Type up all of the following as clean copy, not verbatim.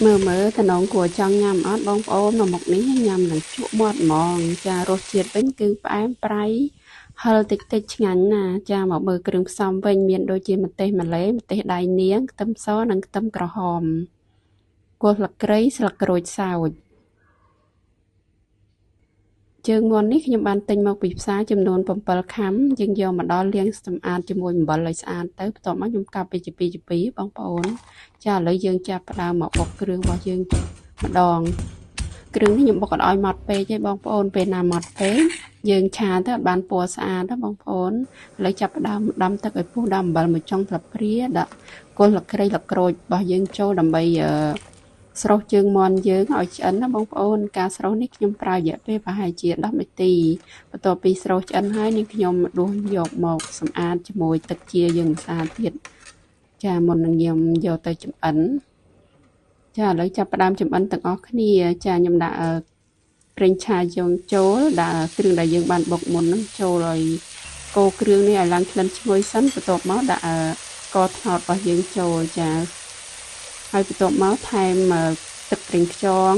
មើលតំណងគួរចង់ញ៉ាំអត់បងប្អូនមកមុខនេះញ៉ាំនឹងជក់មាត់ហ្មងចារសជាតិវិញគឺផ្អែមប្រៃហឹរតិចតិចឆ្ងាញ់ណាចាមកមើលគ្រឿងផ្សំវិញមានដូចជាម្ទេសម៉ាឡេម្ទេសដៃនាងខ្ទឹមសនិងខ្ទឹមក្រហមគល់ស្លឹកគ្រៃស្លឹកក្រូចសើចជើងមាន់នេះខ្ញុំបានទិញមកពីផ្សារចំនួន7ខាំយើងយកមកដល់លាងសម្អាតជាមួយអំបិលឲ្យស្អាតទៅបន្ទាប់មកខ្ញុំកាប់វាជាពីរបងប្អូនចាឥឡូវយើងចាប់ផ្ដើមមកបុកគ្រឿងរបស់យើងម្ដងគ្រឿងនេះខ្ញុំបុកឲ្យម៉ត់ពេកទេបងប្អូនពេលណាម៉ត់ពេកយើងឆាទៅអត់បានពណ៌ស្អាតទេបងប្អូនឥឡូវចាប់ផ្ដើមដាំទឹកឲ្យពុះដាក់អំបិលមួយចុងស្លាបព្រាដាក់គល់ស្លឹកគ្រៃស្លឹកក្រូចរបស់យើងចូលដើម្បីស្រុះជើងមាន់យើងឲ្យឆ្អិនណាបងប្អូនការស្រុះនេះខ្ញុំប្រើរយៈពេលប្រហែលជា10នាទីបន្ទាប់ពីស្រុះឆ្អិនហើយនេះខ្ញុំដួសយកមកសម្អាតជាមួយទឹកជាយើងម្សៅទៀតចាមុននឹងខ្ញុំយកទៅចម្អិនចាឥឡូវចាប់ផ្ដើមចម្អិនទាំងអស់គ្នាចាខ្ញុំដាក់ប្រេងឆាយើងចូលដាក់គ្រឿងដែលយើងបានបុកមុនហ្នឹងចូលឲ្យកូរគ្រឿងនេះឲ្យឡើងក្លិនឈ្ងុយសិនបន្ទាប់មកដាក់ស្ករត្នោតរបស់យើងចូលចាហើយបន្ទាប់មកថែមទឹកប្រេងខ្យង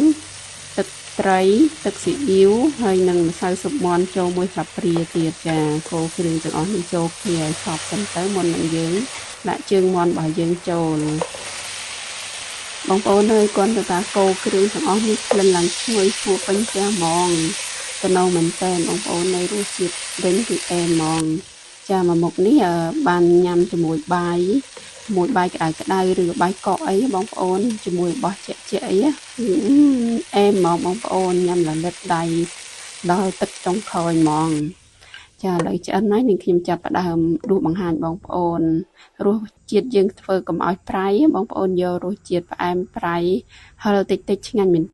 ទឹកត្រីទឹកស៊ីអ៊ីវហើយនិងម្សៅស៊ុបមាន់ចូលមួយស្លាបព្រាទៀតចាកូរគ្រឿងទាំងអស់នេះចូលគ្នាឲ្យសព្វសិនទៅមុននឹងយើងដាក់ជើងមាន់របស់យើងចូលបងប្អូនអើយគាត់ទៅថាកូរគ្រឿងទាំងអស់នេះក្លិនឡើងឈ្ងុយឈ្ងុយពេញផ្ទះហ្មងតំណងមែនតើបងប្អូននៅរសជាតិវិញគឺអែមហ្មងចាមកមុខនេះបានញ៉ាំជាមួយបាយក្តៅឬបាយកកអីបងប្អូនជាមួយបោះជាក់អីអែមហ្មងបងប្អូនញ៉ាំលលិតដៃដល់ទឹកចុងក្រោយហ្មងចាឥឡូវឆ្អិនហើយនឹងខ្ញុំចាប់ផ្ដើមដួសបង្ហាញបងប្អូនរសជាតិយើងធ្វើកុំឲ្យប្រៃបងប្អូនយករសជាតិផ្អែមប្រៃហឹរតិចឆ្ងាញ់មែន